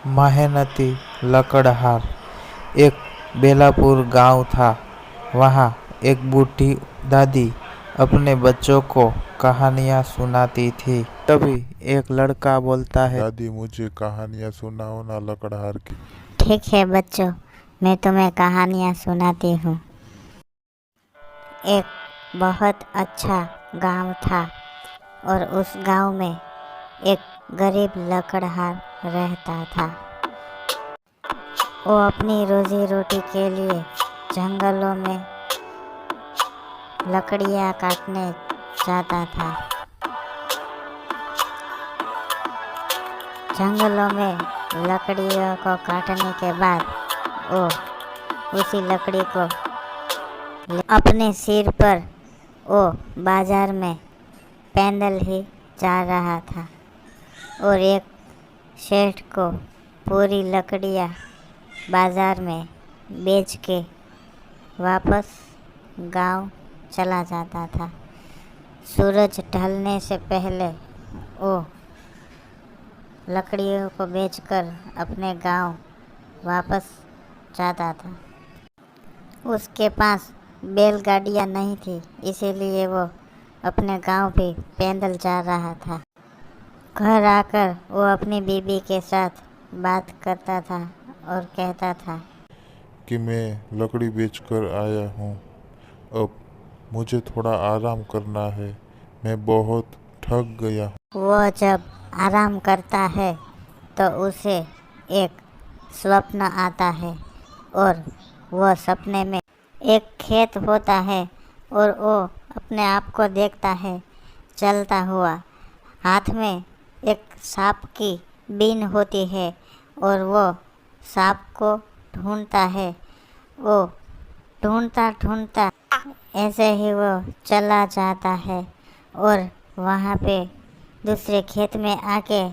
मेहनती लकड़हार। एक बेलापुर गांव था। वहाँ एक बूढ़ी दादी अपने बच्चों को कहानियाँ सुनाती थी। तभी एक लड़का बोलता है, दादी मुझे कहानियाँ सुनाओ ना लकड़हार की। ठीक है बच्चों, मैं तुम्हें कहानियाँ सुनाती हूँ। एक बहुत अच्छा गांव था और उस गांव में एक गरीब लकड़हार रहता था। वो अपनी रोजी रोटी के लिए जंगलों में लकड़ियाँ काटने जाता था। जंगलों में लकड़ियों को काटने के बाद वो उसी लकड़ी को अपने सिर पर वो बाजार में पैदल ही जा रहा था और एक सेठ को पूरी लकड़ियाँ बाजार में बेच के वापस गांव चला जाता था। सूरज ढलने से पहले वो लकड़ियों को बेचकर अपने गांव वापस जाता था। उसके पास बैलगाड़ियाँ नहीं थी, इसीलिए वो अपने गांव भी पैदल जा रहा था। घर आकर वो अपनी बीवी के साथ बात करता था और कहता था कि मैं लकड़ी बेचकर आया हूँ, अब मुझे थोड़ा आराम करना है, मैं बहुत थक गया हूँ। वो जब आराम करता है तो उसे एक स्वप्न आता है और वह सपने में एक खेत होता है और वो अपने आप को देखता है चलता हुआ। हाथ में एक सांप की बीन होती है और वो सांप को ढूंढता है। वो ढूंढता ढूंढता ऐसे ही वो चला जाता है और वहाँ पे दूसरे खेत में आके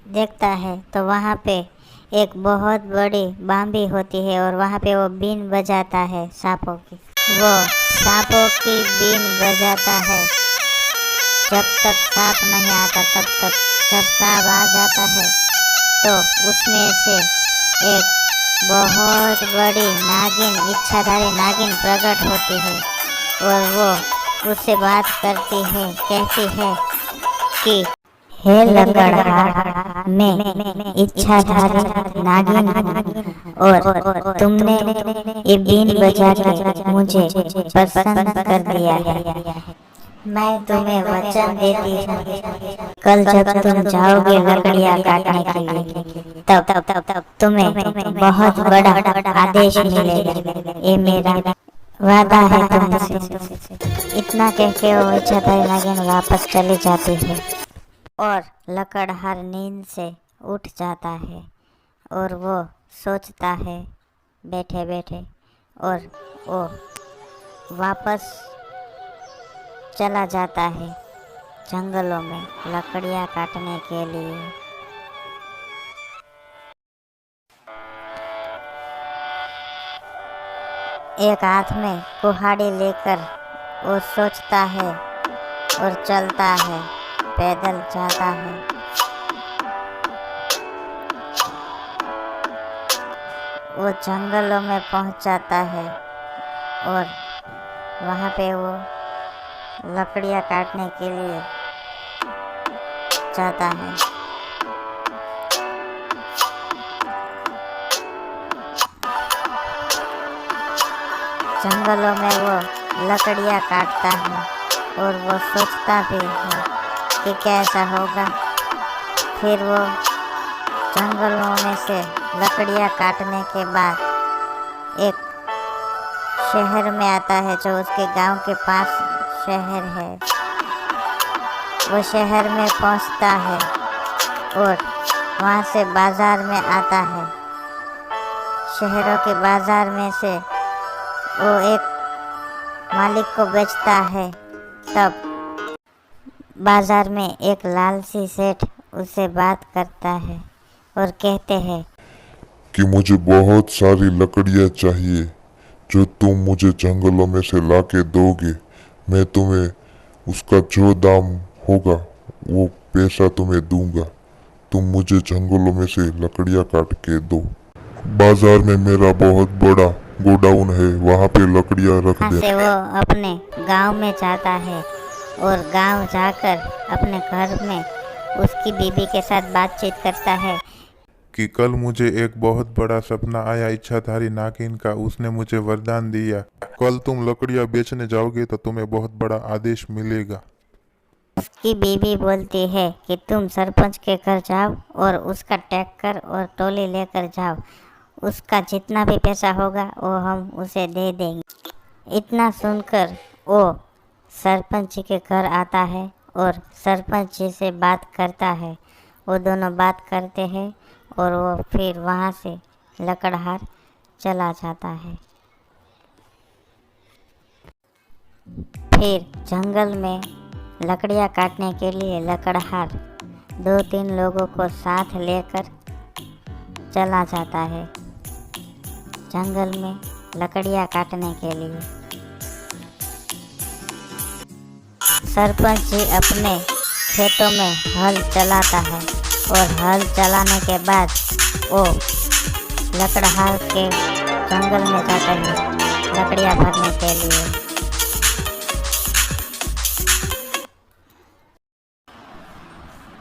देखता है तो वहाँ पे एक बहुत बड़ी बांबी होती है और वहाँ पे वो बीन बजाता है सांपों की। वो सांपों की बीन बजाता है जब तक सांप नहीं आता तब तक। जब सांप आ जाता है तो उसमें से एक बहुत बड़ी नागिन, इच्छाधारी नागिन प्रकट होती है और वो उससे बात करती है, कहती है कि हे लकड़हार, मैं इच्छाधारी नागिन हूँ और तुमने ये बीन बजा के मुझे पसंद कर दिया है। मैं तुम्हें वचन देती हूँ, कल जब तुम जाओगे लकड़ियाँ काटने के लिए तब तुम्हें बहुत बड़ा आदेश मिलेगा। ये मेरा वादा है तुमसे। इतना कह के वो इच्छाधारी नागिन वापस चली जाती है और लकड़हार नींद से उठ जाता है और वो सोचता है बैठे बैठे और वो वापस चला जाता है जंगलों में लकड़ियाँ काटने के लिए। एक हाथ में कुल्हाड़ी लेकर वो सोचता है और चलता है, पैदल जाता है। वो जंगलों में पहुंच जाता है और वहाँ पे वो लकड़ियाँ काटने के लिए जाता है। जंगलों में वो लकड़ियाँ काटता है और वो सोचता भी है कि कैसा होगा। फिर वो जंगलों में से लकड़ियाँ काटने के बाद एक शहर में आता है जो उसके गांव के पास शहर है। वो शहर में पहुंचता है और वहाँ से बाज़ार में आता है। शहरों के बाज़ार में से वो एक मालिक को बेचता है। तब बाजार में एक लालची सेठ उससे बात करता है और कहते हैं कि मुझे बहुत सारी लकड़ियाँ चाहिए जो तुम मुझे जंगलों में से लाके दोगे। मैं तुम्हें उसका जो दाम होगा वो पैसा तुम्हें दूंगा। तुम मुझे जंगलों में से लकड़ियां काट के दो। बाजार में मेरा बहुत बड़ा गोडाउन है, वहाँ पे लकड़ियां रख वहाँ दे। से वो अपने गांव में जाता है और गांव जाकर अपने घर में उसकी बीवी के साथ बातचीत करता है कि कल मुझे एक बहुत बड़ा सपना आया, इच्छाधारी नागिन का। उसने मुझे वरदान दिया, कल तुम लकड़ियां बेचने जाओगे तो तुम्हें बहुत बड़ा आदेश मिलेगा। उसकी बीवी बोलती है कि तुम सरपंच के घर जाओ और उसका ट्रैक्टर और टोली लेकर जाओ, उसका जितना भी पैसा होगा वो हम उसे दे देंगे। इतना सुनकर वो सरपंच जी के घर आता है और सरपंच जी से बात करता है। वो दोनों बात करते हैं और वो फिर वहाँ से लकड़हार चला जाता है। फिर जंगल में लकड़ियाँ काटने के लिए लकड़हार 2-3 लोगों को साथ लेकर चला जाता है जंगल में लकड़ियाँ काटने के लिए। सरपंच जी अपने खेतों में हल चलाता है और हल चलाने के बाद वो लकड़हार के जंगल में जाता है लकड़ियाँ भरने के लिए।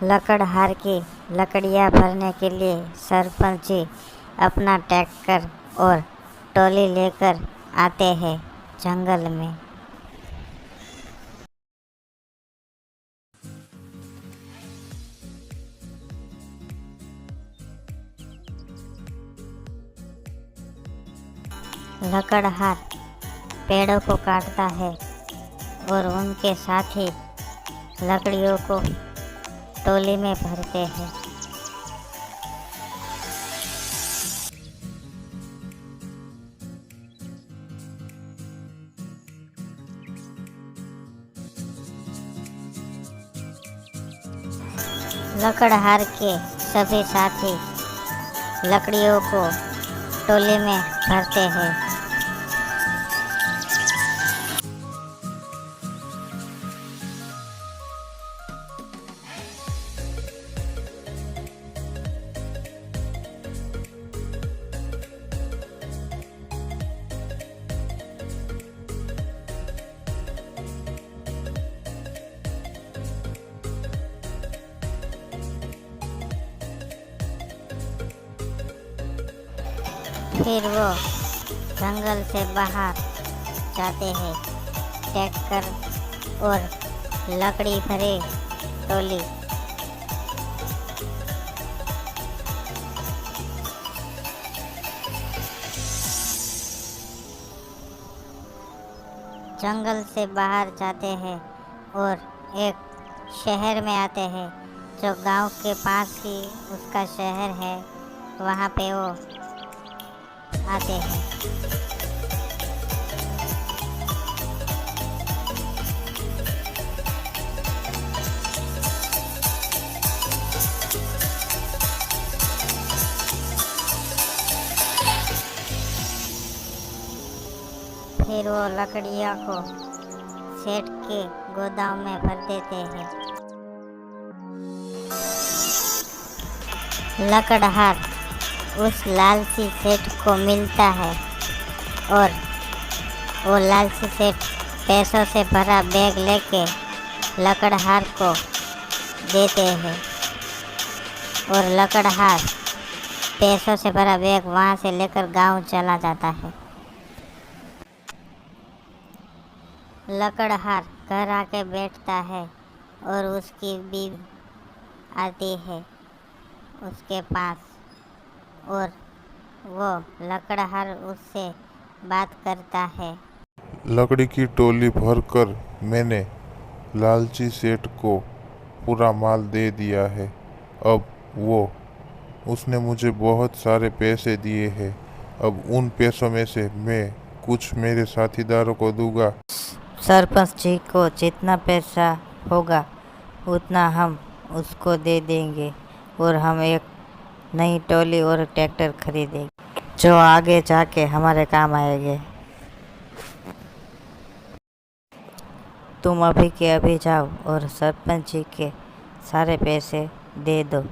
लकड़हार की लकड़ियाँ भरने के लिए सरपंच जी अपना ट्रैक्टर और टोली लेकर आते हैं जंगल में। लकड़हार पेड़ों को काटता है और उनके साथी लकड़ियों को टोली में भरते हैं। लकड़हार के सभी साथी लकड़ियों को टोली में भरते हैं। फिर वो जंगल से बाहर जाते हैं ट्रैक्टर और लकड़ी भरे टोली। जंगल से बाहर जाते हैं और एक शहर में आते हैं जो गांव के पास ही उसका शहर है। वहाँ पे वो आते हैं। फिर वो लकड़ियों को सेठ के गोदाम में भर देते हैं। लकड़हार उस लालची सेठ को मिलता है और वो लालची सेठ पैसों से भरा बैग लेके लकड़हार को देते हैं और लकड़हार पैसों से भरा बैग वहाँ से लेकर गांव चला जाता है। लकड़हार घर आके बैठता है और उसकी बीवी आती है उसके पास और वो लकड़हार उससे बात करता है। लकड़ी की टोली भरकर मैंने लालची सेठ को पूरा माल दे दिया है। अब उसने मुझे बहुत सारे पैसे दिए हैं। अब उन पैसों में से मैं कुछ मेरे साथीदारों को दूंगा। सरपंच जी को जितना पैसा होगा उतना हम उसको दे देंगे और हम एक नई टोली और ट्रैक्टर खरीदेंगे जो आगे जाके हमारे काम आएंगे। तुम अभी के अभी जाओ और सरपंच जी के सारे पैसे दे दो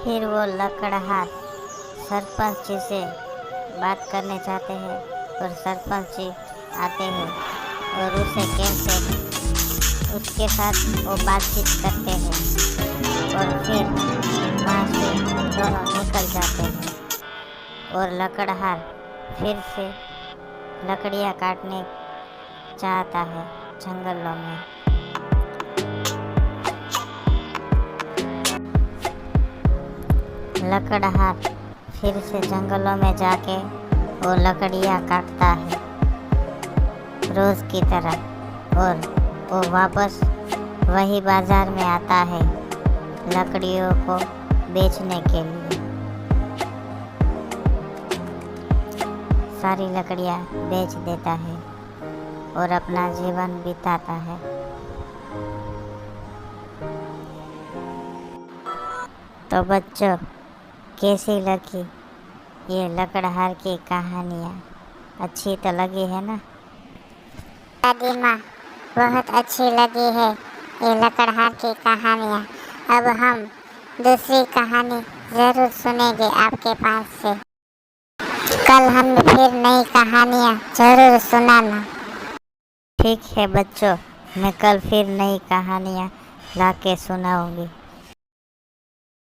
फिर वो लकड़हार सरपंच जी से बात करने जाते हैं और सरपंच जी आते हैं और उसे कहते हैं, उसके साथ वो बातचीत करते हैं और फिर वहाँ से दोनों निकल जाते हैं और लकड़हार फिर से लकड़ियाँ काटने चाहता है जंगलों में। लकड़हार फिर से जंगलों में जाके वो लकड़ियाँ काटता है रोज की तरह और वो वापस वही बाजार में आता है लकड़ियों को बेचने के लिए। सारी लकड़ियाँ बेच देता है और अपना जीवन बिताता है। तो बच्चों, कैसी लगी ये लकड़हार की कहानियाँ? अच्छी तो लगी है ना? दादी माँ, बहुत अच्छी लगी है ये लकड़हार की कहानियाँ। अब हम दूसरी कहानी ज़रूर सुनेंगे आपके पास से। कल हम फिर नई कहानियाँ ज़रूर सुनाना। ठीक है बच्चों, मैं कल फिर नई कहानियाँ ला के सुनाऊँगी।